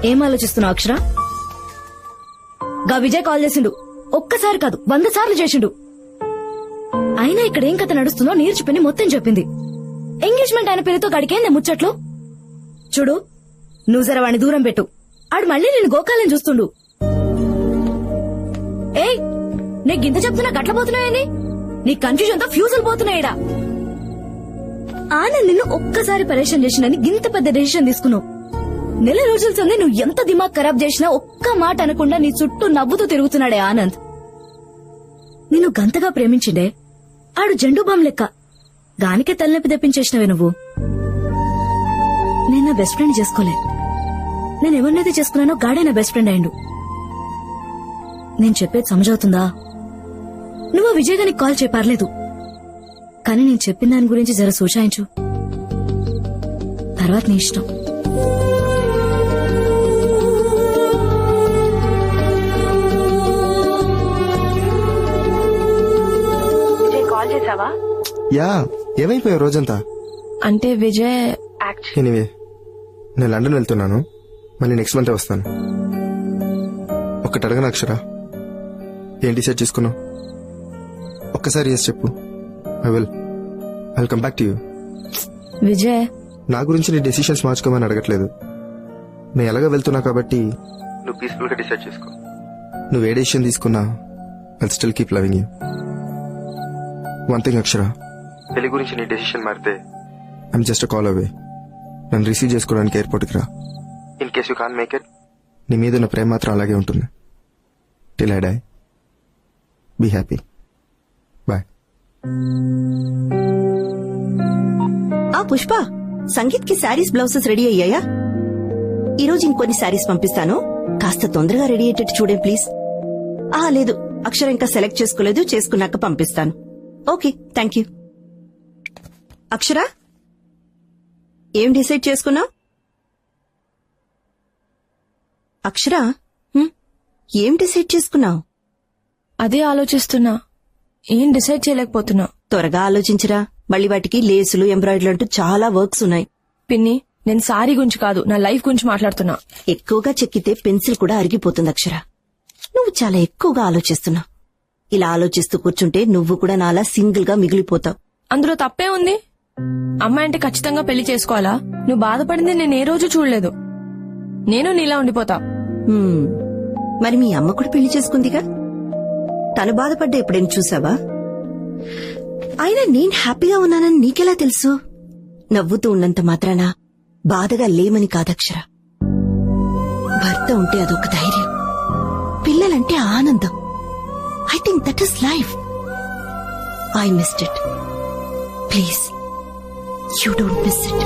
ఏం ఆలోచిస్తున్నావు అక్షర? గా విజయ్ కాల్ చేసిండు. ఒక్కసారి కాదు 100 సార్లు చేసిండు. అయినా ఇక్కడ ఏం కథ నడుస్తుందో నేర్చిపోయి మొత్తం చెప్పింది. ఎంగేజ్మెంట్ అయిన పేరుతో గడికేందే ముచ్చట్లు. చూడు, నువ్వు జర వాడిని దూరం పెట్టు. ఆడు మళ్ళీ నేను గోకాలని చూస్తుండు. ఏయ్, నీకు గింత చెప్తున్నా గట్లపోతున్నాయని నీ కన్ఫ్యూజన్ తో ఫ్యూజులు పోతున్నాయిడా. ఆనంద్ నిన్ను ఒక్కసారి పరేషాన్ చేసినని గింత పెద్ద డెసిషన్ తీసుకున్నావు. నెల రోజుల సంది నువ్వు ఎంత దిమాగ్ ఖరాబ్ చేసినా ఒక్క మాట అనకుండా నీ చుట్టూ నవ్వుతూ తిరుగుతున్నాడే ఆనంద్. నిన్ను గంతగా ప్రేమించిండే ఆడు జండు బామ్ లెక్క. గానికే తలనొప్పి తెప్పించేసినవే నువ్వు. నేను నా బెస్ట్ ఫ్రెండ్ చేసుకోలే. నేను ఎవరినైతే చేసుకున్నానో గాడే నా బెస్ట్ ఫ్రెండ్ అయ్యిండు. నేను చెప్పేది సమజవుతుందా? నువ్వు విజయ్ గారికి కాల్ చేయపర్లేదు, కానీ నేను చెప్పిన దాని గురించి జర సూచాయించు. తర్వాత నీ ఇష్టం. కాల్ చేసావా? యా, ఏమైపోయావు రోజంతా? అంటే విజయ్ ఎనీవే, నేను లండన్ వెళ్తున్నాను. మళ్ళీ నెక్స్ట్ మంత్ వస్తాను. ఒక్కటి అడగను అక్షర, ఏం డిసైడ్ చేసుకున్నావు? ఒక్కసారి ఎస్ చెప్పు. I will come back to you. Vijay, నా గురించి నీ డెసిషన్స్ మార్చుకోమని అడగట్లేదు. నేను ఎలాగ వెళ్తున్నా కాబట్టి నువ్వు పీస్ఫుల్ గా డిసైడ్ చేసుకో. నువ్వు ఏ డెసిషన్ తీసుకున్నా I still keep loving you. One thing Akshara, పెళ్లి గురించి నీ డెసిషన్ మారితే I'm just a call away. నన్ను రిసీవ్ చేసుకోవడానికి ఎయిర్పోర్ట్కి రా. In case you can make it, నీ మీద ఉన్న ప్రేమ మాత్రం అలాగే ఉంటుంది. Till I die. Be happy. Bye. Pushpa, Sangeet కి శారీస్ బ్లౌజెస్ రెడీ అయ్యాయా? ఈరోజు ఇంకొన్ని శారీస్ పంపిస్తాను, కాస్త తొందరగా రెడీ అయ్యేటట్టు చూడే ప్లీజ్. లేదు, అక్షర ఇంకా సెలెక్ట్ చేసుకోలేదు, చేసుకున్నాక పంపిస్తాను. Okay, thank you. అక్షర, ఏం డిసైడ్ చేసుకున్నావు? అక్షర, ఏం డిసైడ్ చేసుకున్నావు? అదే ఆలోచిస్తున్నా, ఏం డిసైడ్ చేయలేకపోతున్నా. త్వరగా ఆలోచించరా, మళ్ళీ వాటికి లేసులు, ఎంబ్రాయిడరీ అంటూ చాలా వర్క్స్ ఉన్నాయి. పిన్ని, నేను సారీ గురించి కాదు, నా లైఫ్ గురించి మాట్లాడుతున్నా. ఎక్కువగా చెక్కితే పెన్సిల్ కూడా అరిగిపోతుంది అక్షర. నువ్వు చాలా ఎక్కువగా ఆలోచిస్తున్నావు. ఇలా ఆలోచిస్తూ కూర్చుంటే నువ్వు కూడా నాలా సింగిల్ గా మిగిలిపోతావు. అందులో తప్పే ఉంది? అమ్మాయి అంటే ఖచ్చితంగా పెళ్లి చేసుకోవాలా? నువ్వు బాధపడింది నేను ఏ రోజు చూడలేదు. నేను నీలా ఉండిపోతా. మరి మీ అమ్మ కూడా పెళ్లి చేసుకుందిగా, తను బాధపడ్డా ఎప్పుడైనా చూసావా? అయినా నేను హ్యాపీగా ఉన్నానని నీకెలా తెలుసు? నవ్వుతూ ఉన్నంత మాత్రాన బాధగా లేమని కాదక్షర. భర్త ఉంటే అదొక ధైర్యం, పిల్లలంటే ఆనందం. I think that is life. I missed it. Please, you don't miss it.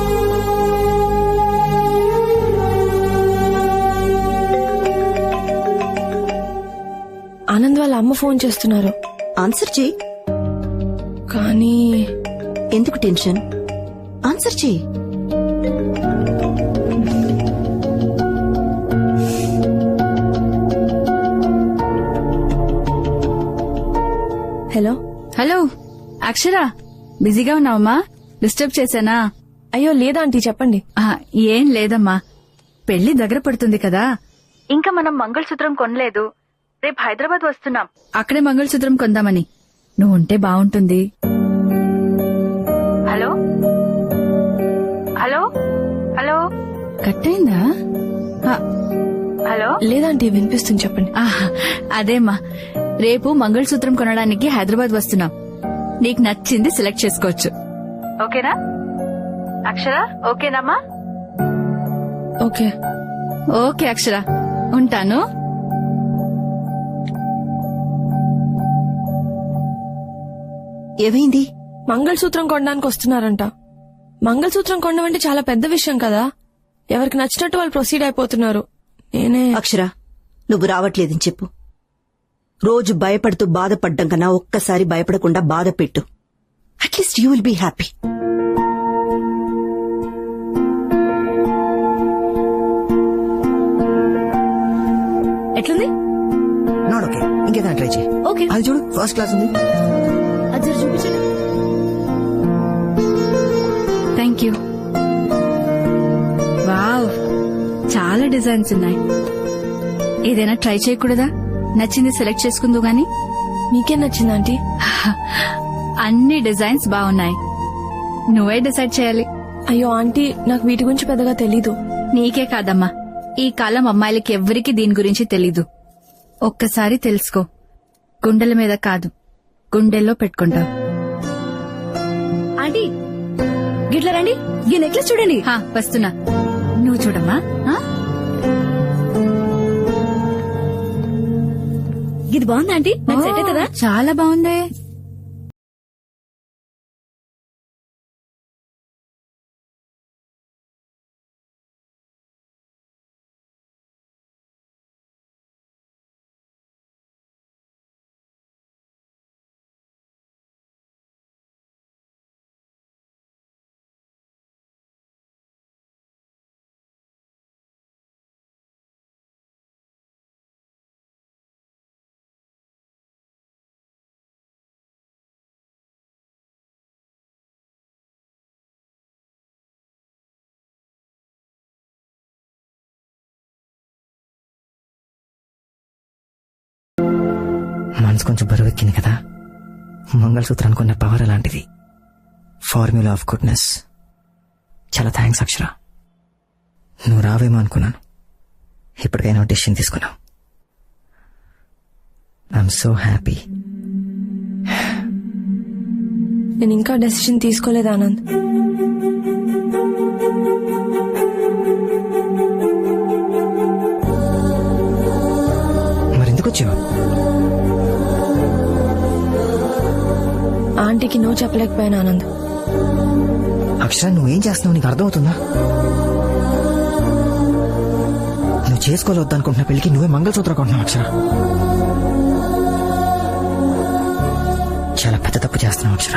Anand వాళ్ళ అమ్మ ఫోన్ చేస్తున్నారు. ఆన్సర్ చేయి. కానీ ఎందుకు టెన్షన్? ఆన్సర్ చేయి. హలో. హలో అక్షర, బిజీగా ఉన్నావమ్మా? డిస్టర్బ్ చేశానా? అయ్యో లేదా ఆంటీ, చెప్పండి. ఏం లేదమ్మా, పెళ్లి దగ్గర పడుతుంది కదా. ఇంకా మనం మంగళసూత్రం కొనలేదు. రేపు హైదరాబాద్ వస్తున్నాం. అక్కడే మంగళసూత్రం కొందామని. నువ్వు ఉంటే బాగుంటుంది. హలో హలో హలో కట్టయిందా? హలో. లేదంటే వినిపిస్తుంది, చెప్పండి. అదేమ్మా, రేపు మంగళసూత్రం కొనడానికి హైదరాబాద్ వస్తున్నాం. నీకు నచ్చింది సెలెక్ట్ చేసుకోవచ్చు. ఓకేనా అక్షర? ఓకేనమ్మా? ఓకే. ఓకే అక్షర, ఉంటాను. ఏమైంది? మంగళసూత్రం కొనడానికి వస్తున్నారంట. మంగళసూత్రం కొనడం అంటే చాలా పెద్ద విషయం కదా. ఎవరికి నచ్చినట్టు వాళ్ళు ప్రొసీడ్ అయిపోతున్నారు. నేనే. అక్షర, నువ్వు రావట్లేదని చెప్పు. రోజు భయపడుతూ బాధపడ్డం కన్నా ఒక్కసారి భయపడకుండా బాధ పెట్టు. At least you will be happy. ఎట్లుంది? నాట్ ఓకే, ఇంకేదా ట్రై చేయి. ఓకే, అది చూడు, ఫస్ట్ క్లాస్ ఉంది. అది చూపించండి. Thank you. వావ్, చాలా డిజైన్స్ ఉన్నాయి. ఏదైనా ట్రై చేయకూడదా? నచ్చింది సెలెక్ట్ చేసుకుందు గాని. మీకేం నచ్చింది ఆంటీ? అన్ని డిజైన్స్ బాగున్నాయి, నువ్వే డిసైడ్ చేయాలి. అయ్యో ఆంటీ, నాకు వీటి గురించి పెద్దగా తెలీదు. నీకే కాదమ్మా, ఈ కాలం అమ్మాయిలకి ఎవ్వరికీ దీని గురించి తెలీదు. ఒక్కసారి తెలుసుకో, గుండెల మీద కాదు గుండెల్లో పెట్టుకుంటావు. ఆంటీ గిట్ల రండి, ఈ నెక్లెస్ చూడండి. వస్తున్నా, నువ్వు చూడమ్మా. ఇది బాగుందా ఆంటీ? నాకు సెట్ అవుతుందా? చాలా బాగుందే. మనసు కొంచెం బరువెక్కింది కదా. మంగళసూత్రానికి ఉన్న పవర్ అలాంటిది. Formula of goodness. చాలా థ్యాంక్స్ అక్షర. నువ్వు రావేమో అనుకున్నాను, ఇప్పటికైనా డెసిషన్ తీసుకున్నావు. I'm so happy. నేను ఇంకా డెసిషన్ తీసుకోలేదు ఆనంద్. మరెందుకు వచ్చావు? ఆంటీకి నో చెప్పలేకపోయాను ఆనంద్. అక్షర, నువ్వేం చేస్తున్నావు నీకు అర్థమవుతుందా? నువ్వు చేసుకోవద్దనుకుంటున్న పెళ్లికి నువ్వే మంగళసూత్రం కొంటున్నావు అక్షర. చాలా పెద్ద తప్పు చేస్తున్నావు అక్షర.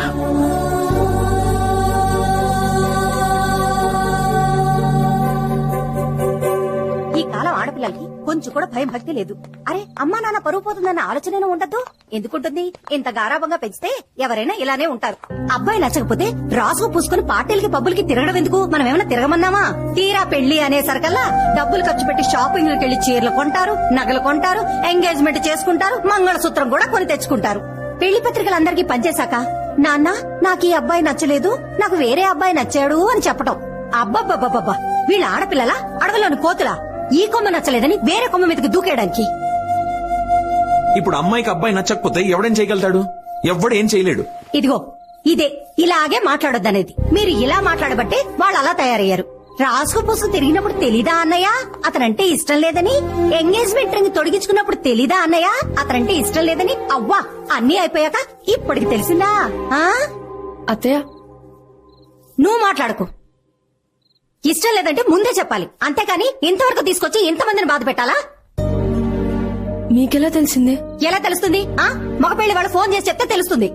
ఈ కాలం ఆడపిల్లలకి కొంచెం కూడా భయం భక్తి లేదు. అరే అమ్మా నాన్న పరువు పోతుందన్న ఆలోచన ఉండద్దు. ఎందుకుంటుంది? ఇంత గారాబంగా పెంచితే ఎవరైనా ఇలానే ఉంటారు. అబ్బాయి నచ్చకపోతే రాసుకు పూసుకుని పార్టీలకి పబ్బులకి తిరగడం ఎందుకు? మనం ఏమైనా తిరగమన్నామా? తీరా పెళ్లి అనేసరికల్లా డబ్బులు ఖర్చు పెట్టి షాపింగ్లకు వెళ్లి చీరలు కొంటారు, నగలు కొంటారు, ఎంగేజ్మెంట్ చేసుకుంటారు, మంగళసూత్రం కూడా కొని తెచ్చుకుంటారు. పెళ్లి పత్రికలందరికీ పనిచేశాక నాన్న నాకు ఈ అబ్బాయి నచ్చలేదు, నాకు వేరే అబ్బాయి నచ్చాడు అని చెప్పటం. అబ్బబ్బబ్బబ్బబ్బా, వీళ్ళ ఆడపిల్లల అడవిలోని కోతులా? ఈ కొమ్మ నచ్చలేదని వేరే కొమ్మ మీదకి దూకేయడానికి. ఇప్పుడు అమ్మాయికి అబ్బాయి నచ్చకపోతే ఎవడేం చేయగలుగుతాడు? ఎవడేం చేయలేడు. ఇదిగో ఇదే ఇలాగే మాట్లాడొద్దనేది. మీరు ఇలా మాట్లాడబట్టే వాళ్ళు అలా తయారయ్యారు. రాసుకు పూసుకు తిరిగినప్పుడు తెలీదా అన్నయ్య అతనంటే ఇష్టం లేదని? ఎంగేజ్మెంట్ రింగ్ తొడిగించుకున్నప్పుడు తెలీదా అన్నయ్య అతనంటే ఇష్టం లేదని? అవ్వా, అన్నీ అయిపోయాక ఇప్పటికి తెలిసిందా? అత్తయ్య, నువ్వు మాట్లాడకు. ఇష్టం లేదంటే ముందే చెప్పాలి, అంతేకాని ఇంతవరకు తీసుకొచ్చి ఇంతమందిని బాధ పెట్టాలా? మీకెలా తెలిసిందే? ఎలా తెలుస్తుంది? మగ పెళ్లి వాళ్ళు ఫోన్ చేసి చెప్తే తెలుస్తుంది.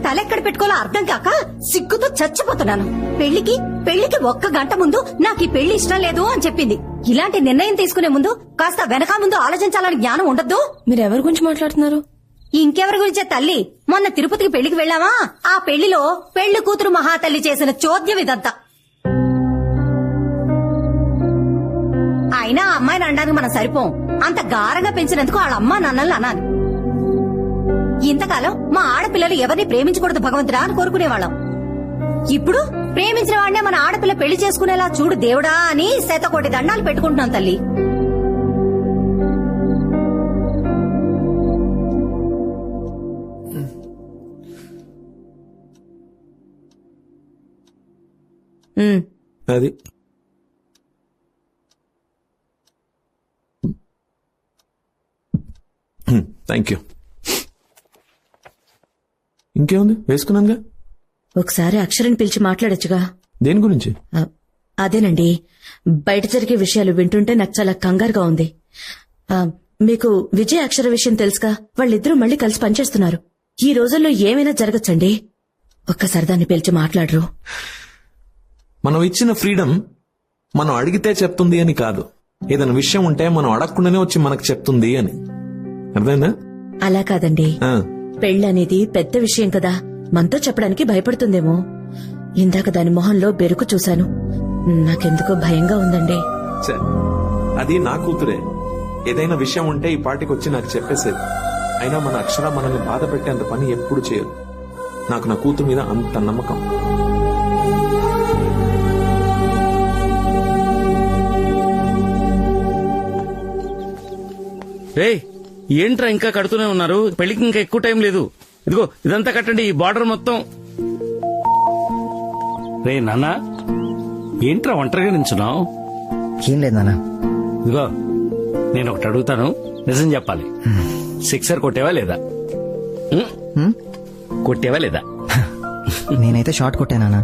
తలెక్కడ పెట్టుకోవాలో అర్థం కాక సిగ్గుతో చచ్చిపోతున్నాను. పెళ్లికి 1 గంట ముందు నాకు ఈ పెళ్లి ఇష్టం లేదు అని చెప్పింది. ఇలాంటి నిర్ణయం తీసుకునే ముందు కాస్త వెనక ముందు ఆలోచించాలని జ్ఞానం ఉండద్దు? మీరు ఎవరి గురించి మాట్లాడుతున్నారు? ఇంకెవరి గురించే తల్లి. మొన్న తిరుపతికి పెళ్లికి వెళ్ళావా? ఆ పెళ్లిలో పెళ్లి కూతురు మహాతల్లి చేసిన చోద్యం ఇదంతా. అయినా ఆ అమ్మాయిని అనడానికి మనం సరిపోం. అంత గారంగా పెంచినందుకు వాళ్ళ అమ్మా నాన్నల్ని అనాలి. ఇంతకాలం మా ఆడపిల్లలు ఎవరిని ప్రేమించకూడదు భగవంతుడా అని కోరుకునేవాళ్ళం. ఇప్పుడు ప్రేమించిన వాడినే మన ఆడపిల్ల పెళ్లి చేసుకునేలా చూడు దేవుడా అని 100 దండాలు పెట్టుకుంటున్నాం తల్లి. అది థ్యాంక్ యూ. ఇంకేముంది, వేసుకున్నానుగా. ఒకసారి అక్షరని పిలిచి మాట్లాడొచ్చుగా. దేని గురించి? అదేనండి, బయట జరిగే విషయాలు వింటుంటే నాకు చాలా కంగారుగా ఉంది. మీకు విజయ్ అక్షర విషయం తెలుసుగా? వాళ్ళిద్దరూ మళ్ళీ కలిసి పనిచేస్తున్నారు. ఈ రోజుల్లో ఏమైనా జరగచ్చండి. ఒక్కసారి దాన్ని పిలిచి మాట్లాడరు? మనం ఇచ్చిన ఫ్రీడమ్ మనం అడిగితే చెప్తుంది అని కాదు. ఏదైనా విషయం ఉంటే మనం అడగకుండానే వచ్చి మనకు చెప్తుంది అని. అర్థమైందా? అలా కాదండి, పెళ్ళనేది పెద్ద విషయం కదా, మనతో చెప్పడానికి భయపడుతుందేమో. ఇందాక దాని మొహంలో బెరుకు చూశాను. నాకెందుకో భయంగా ఉందండి. ఛే, అది నా కూతురే. ఏదైనా విషయం ఉంటే ఈ పార్టీకి వచ్చి నాకు చెప్పేసేది. అయినా మన అక్షర మనల్ని బాధ పెట్టేంత పని ఎప్పుడు చేయదు. నాకు నా కూతురు మీద అంత నమ్మకం. రేయ్ ఏంట్రా ఇంకా కడుతూనే ఉన్నారు? పెళ్లికి ఇంకా ఎక్కువ టైం లేదు. ఇదిగో ఇదంతా కట్టండి, ఈ బార్డర్ మొత్తం. రే నాన్న, ఏంట్రా ఒంటరిగా నించున్నావు? ఏం లేదు నాన్న. ఇదిగో నేను ఒకటి అడుగుతాను, నిజం చెప్పాలి. సిక్సర్ కొట్టేవా లేదా? కొట్టేవా లేదా? నేనైతే షార్ట్ కొట్టానా?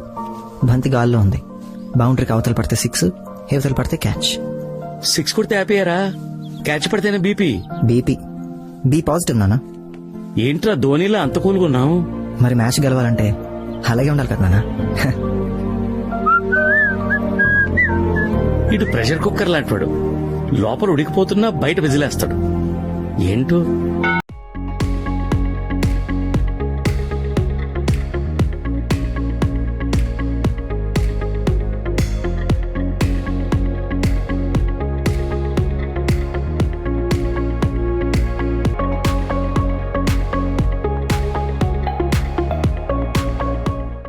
బంతి గాల్లో ఉంది. బౌండరీకి అవతల పడితే 6, హేవతలు పడితే క్యాచ్. 6 కొడితే హ్యాపీయరా? క్యాచ్ పడితేనే బీపీ. బీపీ బి పాజిటివ్ నాన్న. ఏంట్రా ధోనిలా అంత కూలుగున్నావు? మరి మ్యాచ్ గెలవాలంటే అలాగే ఉండాలి కదా నాన్న. ఇటు ప్రెషర్ కుక్కర్ లాంటివాడు. లోపల ఉడికిపోతున్నా బయట విజిలేస్తాడు. ఏంటో